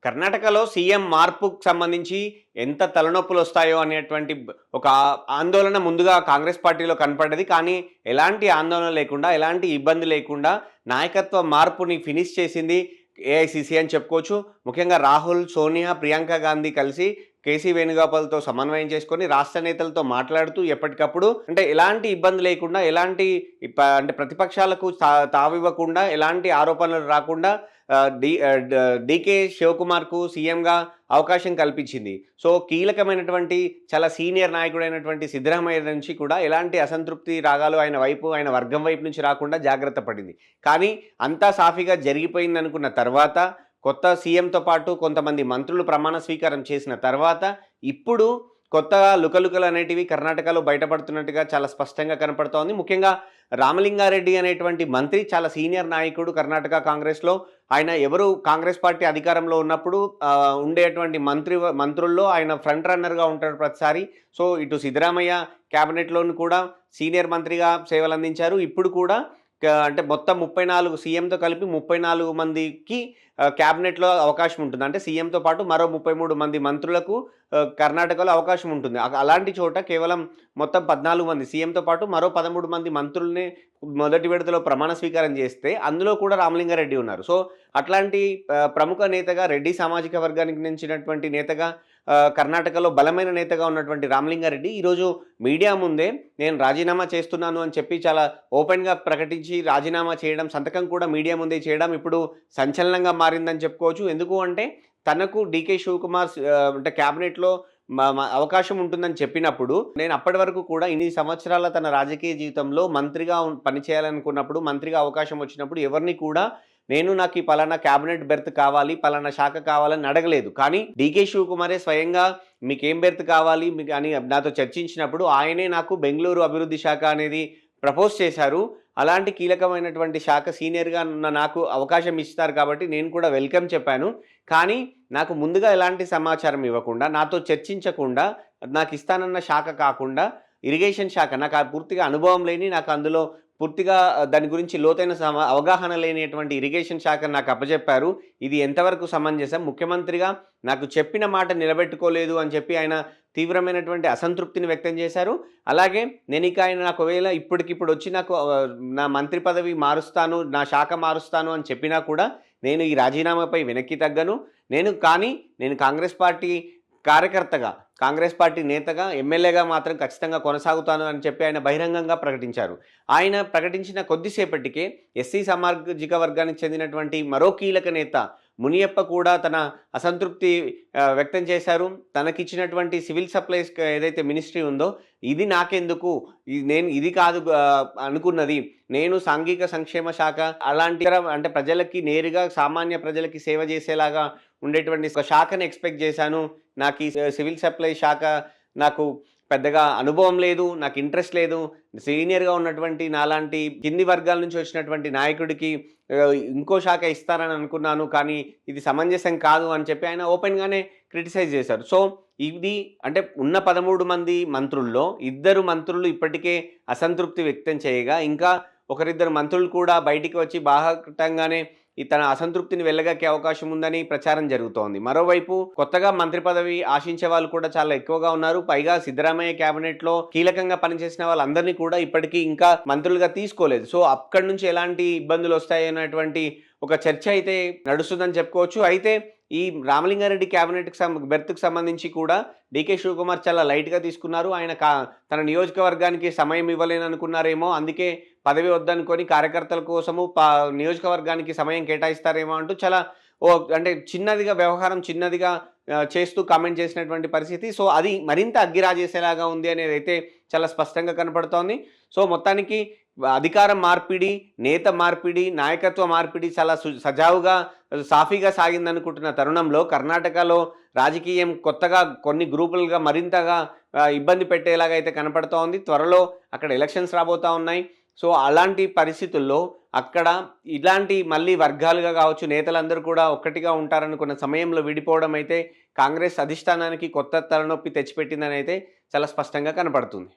కర్ణాటకలో సీఎం మార్పుకు సంబంధించి ఎంత తలనొప్పులొస్తాయో అనేటువంటి ఒక ఆందోళన ముందుగా కాంగ్రెస్ పార్టీలో కనపడ్డది. కానీ ఎలాంటి ఆందోళన లేకుండా, ఎలాంటి ఇబ్బంది లేకుండా నాయకత్వ మార్పుని ఫినిష్ చేసింది ఏఐసీసీ అని చెప్పుకోవచ్చు. ముఖ్యంగా రాహుల్, సోనియా, ప్రియాంక గాంధీ కలిసి కేసీ వేణుగోపాల్‌తో సమన్వయం చేసుకొని రాష్ట్ర నేతలతో మాట్లాడుతూ ఎప్పటికప్పుడు అంటే ఎలాంటి ఇబ్బంది లేకుండా, ఎలాంటి అంటే ప్రతిపక్షాలకు తావివ్వకుండా, ఎలాంటి ఆరోపణలు రాకుండా డీకే శివకుమార్‌కు సీఎంగా అవకాశం కల్పించింది. సో, కీలకమైనటువంటి చాలా సీనియర్ నాయకుడైనటువంటి సిద్ధరామయ్య నుంచి కూడా ఎలాంటి అసంతృప్తి రాగాలు ఆయన వైపు, ఆయన వర్గం వైపు నుంచి రాకుండా జాగ్రత్త పడింది. కానీ అంతా సాఫీగా జరిగిపోయిందనుకున్న తర్వాత కొత్త సీఎంతో పాటు కొంతమంది మంత్రులు ప్రమాణ స్వీకారం చేసిన తర్వాత ఇప్పుడు కొత్తగా లుకలుకలు అనేటివి కర్ణాటకలో బయటపడుతున్నట్టుగా చాలా స్పష్టంగా కనపడుతోంది. ముఖ్యంగా రామలింగారెడ్డి అనేటువంటి మంత్రి చాలా సీనియర్ నాయకుడు కర్ణాటక కాంగ్రెస్‌లో. ఆయన ఎవరు కాంగ్రెస్ పార్టీ అధికారంలో ఉన్నప్పుడు ఉండేటువంటి మంత్రుల్లో ఆయన ఫ్రంట్ రన్నర్‌గా ఉంటాడు ప్రతిసారి. సో, ఇటు సిద్ధరామయ్య క్యాబినెట్‌లోను కూడా సీనియర్ మంత్రిగా సేవలందించారు. ఇప్పుడు కూడా అంటే మొత్తం 34 సీఎంతో కలిపి 34 మందికి క్యాబినెట్‌లో అవకాశం ఉంటుంది. అంటే సీఎంతో పాటు మరో 33 మంది మంత్రులకు కర్ణాటకలో అవకాశం ఉంటుంది. అలాంటి చోట కేవలం మొత్తం 14 మంది సీఎంతో పాటు మరో 13 మంది మంత్రుల్ని మొదటి విడతలో ప్రమాణ స్వీకారం చేస్తే అందులో కూడా రామలింగారెడ్డి ఉన్నారు. సో, అట్లాంటి ప్రముఖ నేతగా రెడ్డి సామాజిక వర్గానికి చెందినటువంటి నేతగా కర్ణాటకలో బలమైన నేతగా ఉన్నటువంటి రామలింగారెడ్డి ఈరోజు మీడియా ముందే నేను రాజీనామా చేస్తున్నాను అని చెప్పి చాలా ఓపెన్‌గా ప్రకటించి రాజీనామా చేయడం, సంతకం కూడా మీడియా ముందే చేయడం ఇప్పుడు సంచలనంగా మారిందని చెప్పుకోవచ్చు. ఎందుకు అంటే తనకు డీకే శివకుమార్ అంటే క్యాబినెట్‌లో అవకాశం ఉంటుందని చెప్పినప్పుడు నేను అప్పటి వరకు కూడా ఇన్ని సంవత్సరాల తన రాజకీయ జీవితంలో మంత్రిగా పనిచేయాలనుకున్నప్పుడు, మంత్రిగా అవకాశం వచ్చినప్పుడు ఎవరిని కూడా నాకు ఈ పలానా క్యాబినెట్ బెర్త్ కావాలి, పలానా శాఖ కావాలని అడగలేదు. కానీ డీకే శివకుమారే స్వయంగా మీకేం బెర్త్ కావాలి అని నాతో చర్చించినప్పుడు ఆయనే నాకు బెంగుళూరు అభివృద్ధి శాఖ అనేది ప్రపోజ్ చేశారు. అలాంటి కీలకమైనటువంటి శాఖ సీనియర్‌గా ఉన్న నాకు అవకాశం ఇస్తారు కాబట్టి నేను కూడా వెల్కమ్ చెప్పాను. కానీ నాకు ముందుగా ఎలాంటి సమాచారం ఇవ్వకుండా, నాతో చర్చించకుండా, నాకు ఇస్తానన్న శాఖ కాకుండా ఇరిగేషన్ శాఖ నాకు పూర్తిగా అనుభవం లేని, నాకు అందులో పూర్తిగా దాని గురించి లోతైన అవగాహన లేనటువంటి ఇరిగేషన్ శాఖను నాకు అప్పజెప్పారు. ఇది ఎంతవరకు సమంజసం? ముఖ్యమంత్రిగా నాకు చెప్పిన మాట నిలబెట్టుకోలేదు అని చెప్పి ఆయన తీవ్రమైనటువంటి అసంతృప్తిని వ్యక్తం చేశారు. అలాగే ఆయన నాకు ఒకవేళ ఇప్పటికిప్పుడు వచ్చి నాకు నా మంత్రి పదవి మారుస్తాను, నా శాఖ మారుస్తాను అని చెప్పినా కూడా నేను ఈ రాజీనామాపై వెనక్కి తగ్గను. నేను కాంగ్రెస్ పార్టీ కార్యకర్తగా, కాంగ్రెస్ పార్టీ నేతగా, ఎమ్మెల్యేగా మాత్రం ఖచ్చితంగా కొనసాగుతాను అని చెప్పి ఆయన బహిరంగంగా ప్రకటించారు. ఆయన ప్రకటించిన కొద్దిసేపటికే ఎస్సీ సామాజిక వర్గానికి చెందినటువంటి మరో కీలక నేత మునియప్ప కూడా తన అసంతృప్తి వ్యక్తం చేశారు. తనకిచ్చినటువంటి సివిల్ సప్లైస్ ఏదైతే మినిస్ట్రీ ఉందో ఇది నాకెందుకు, నేను ఇది కాదు అనుకున్నది, నేను సాంఘిక సంక్షేమ శాఖ అలాంటి అంటే ప్రజలకి నేరుగా సామాన్య ప్రజలకి సేవ చేసేలాగా ఉండేటువంటి ఒక శాఖను ఎక్స్పెక్ట్ చేశాను. నాకు ఈ సివిల్ సప్లై శాఖ నాకు పెద్దగా అనుభవం లేదు, నాకు ఇంట్రెస్ట్ లేదు. సీనియర్‌గా ఉన్నటువంటి నాలాంటి కింది వర్గాల నుంచి వచ్చినటువంటి నాయకుడికి ఇంకో శాఖ ఇస్తారని అనుకున్నాను. కానీ ఇది సమంజసం కాదు అని చెప్పి ఆయన ఓపెన్‌గానే క్రిటిసైజ్ చేశారు. సో, ఇది అంటే ఉన్న 13 మంది మంత్రుల్లో ఇద్దరు మంత్రులు ఇప్పటికే అసంతృప్తి వ్యక్తం చేయగా, ఇంకా ఒకరిద్దరు మంత్రులు కూడా బయటికి వచ్చి బాహాటంగానే తన అసంతృప్తిని వెళ్ళగక్కే అవకాశం ఉందని ప్రచారం జరుగుతోంది. మరోవైపు కొత్తగా మంత్రి పదవి ఆశించే వాళ్ళు కూడా చాలా ఎక్కువగా ఉన్నారు. పైగా సిద్ధరామయ్య క్యాబినెట్‌లో కీలకంగా పనిచేసిన వాళ్ళందరినీ కూడా ఇప్పటికీ ఇంకా మంత్రులుగా తీసుకోలేదు. సో, అక్కడి నుంచి ఎలాంటి ఇబ్బందులు వస్తాయనేటువంటి ఒక చర్చ అయితే నడుస్తుందని చెప్పుకోవచ్చు. అయితే ఈ రామలింగారెడ్డి క్యాబినెట్‌కి బెర్త్‌కి సంబంధించి కూడా డీకే శివకుమార్ చాలా లైట్‌గా తీసుకున్నారు. ఆయన తన నియోజకవర్గానికి సమయం ఇవ్వలేననుకున్నారేమో, అందుకే పదవి వద్దనుకొని కార్యకర్తల కోసము నియోజకవర్గానికి సమయం కేటాయిస్తారేమో అంటూ చాలా అంటే వ్యవహారం చిన్నదిగా చేస్తూ కామెంట్ చేసినటువంటి పరిస్థితి. సో, అది మరింత అగ్గిరాజేసేలాగా ఉంది అనేదైతే చాలా స్పష్టంగా కనపడుతోంది. సో, మొత్తానికి అధికారం మార్పిడి, నేత మార్పిడి, నాయకత్వ మార్పిడి చాలా సజావుగా సాఫీగా సాగిందనుకుంటున్న తరుణంలో కర్ణాటకలో రాజకీయం కొత్తగా కొన్ని గ్రూపులుగా మరింతగా ఇబ్బంది పెట్టేలాగా అయితే కనపడుతోంది. త్వరలో అక్కడ ఎలక్షన్స్ రాబోతా ఉన్నాయి. సో, అలాంటి పరిస్థితుల్లో అక్కడ ఇలాంటి మళ్ళీ వర్గాలుగా కావచ్చు, నేతలందరూ కూడా ఒక్కటిగా ఉంటారనుకున్న సమయంలో విడిపోవడం అయితే కాంగ్రెస్ అధిష్టానానికి కొత్త తలనొప్పి తెచ్చిపెట్టిందని అయితే చాలా స్పష్టంగా కనపడుతుంది.